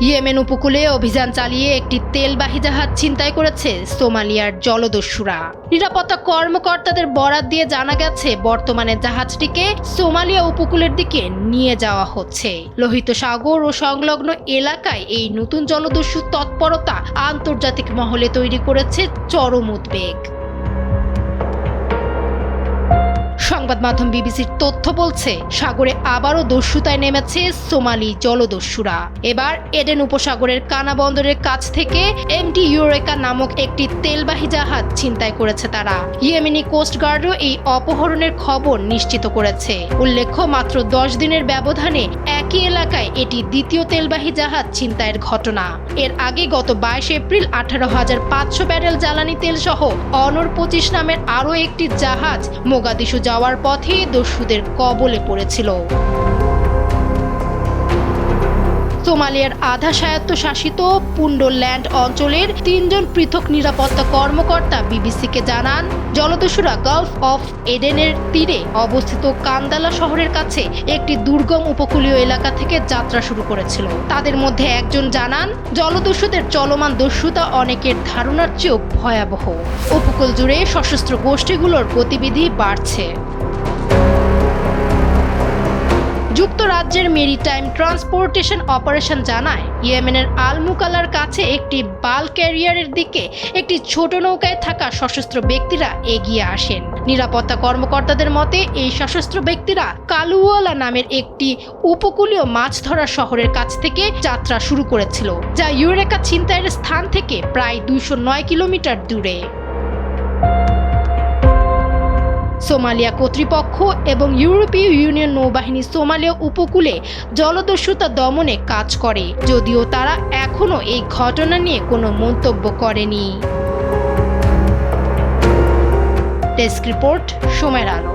Yemen উপকূলে অভিযান চালিয়ে একটি তেলবাহী জাহাজ ছিনতাই করেছে সোমালিয়ার জলদস্যুরা। নিরাপত্তা কর্মকর্তাদের বরাত দিয়ে জানা গেছে, বর্তমানে জাহাজটিকে সোমালিয়া উপকূলের দিকে নিয়ে যাওয়া হচ্ছে। লোহিত সাগর ও সংলগ্ন এলাকায় এই নতুন জলদস্যু তৎপরতা আন্তর্জাতিক মহলে তৈরি করেছে চরম উদ্বেগ। সংবাদ মাধ্যম বিবিসির তথ্য বলছে, সাগরে আবারও দস্যুতায় নেমেছে সোমালি জলদস্যুরা। এবার এডেন উপসাগরের কানা বন্দরের কাছ থেকে এমটি ইউরেকা নামক একটি তেলবাহী জাহাজ ছিনতাই করেছে তারা। ইয়েমেনি কোস্টগার্ডও এই অপহরণের খবর নিশ্চিত করেছে। উল্লেখ্য, মাত্র 10 দিনের ব্যবধানে একই এলাকায় এটি দ্বিতীয় তেলবাহী জাহাজ ছিনতাইয়ের ঘটনা। এর আগে গত 22 এপ্রিল 18,500 ব্যারেল জ্বালানি তেল সহ অনর 25 নামের আরও একটি জাহাজ মোগাদিশু যাওয়ার পথে দস্যুদের কবলে পড়েছিল। সোমালিয়ার আধা স্বায়ত্তশাসিত পুন্ডল্যান্ড অঞ্চলের 3 জন পৃথক নিরাপত্তা কর্মকর্তা বিবিসিকে জানান, জলদস্যুরা গালফ অফ এডেনের তীরে অবস্থিত কান্দালা শহরের কাছে একটি দুর্গম উপকূলীয় এলাকা থেকে যাত্রা শুরু করেছিল। তাদের মধ্যে একজন জানান, জলদস্যুদের চলমান দস্যুতা অনেকের ধারণার চেয়েও ভয়াবহ। উপকূল জুড়ে সশস্ত্র গোষ্ঠীগুলোর গতিবিধি বাড়ছে। যুক্তরাজ্যের মেরিটাইম ট্রান্সপোর্টেশন অপারেশন জানায়, ইয়েমেনের আল মুকালার কাছে একটি বাল্ক ক্যারিয়ারের দিকে একটি ছোট নৌকায় থাকা সশস্ত্র ব্যক্তিরা এগিয়ে আসেন। নিরাপত্তা কর্মকর্তাদের মতে, এই সশস্ত্র ব্যক্তিরা কালুওয়ালা নামের একটি উপকূলীয় মাছ ধরার শহরের কাছ থেকে যাত্রা শুরু করেছিল, যা ইউরেকা ছিনতাইয়ের স্থান থেকে প্রায় 209 কিলোমিটার দূরে। সোমালিয়া কর্তৃপক্ষ এবং ইউরোপীয় ইউনিয়ন নৌবাহিনী সোমালিয়া উপকূলে জলদস্যুতা দমনে কাজ করে, যদিও তারা এখনও এই ঘটনা নিয়ে কোনো মন্তব্য করেনি। ডেস্ক রিপোর্ট, সময়ের আলো।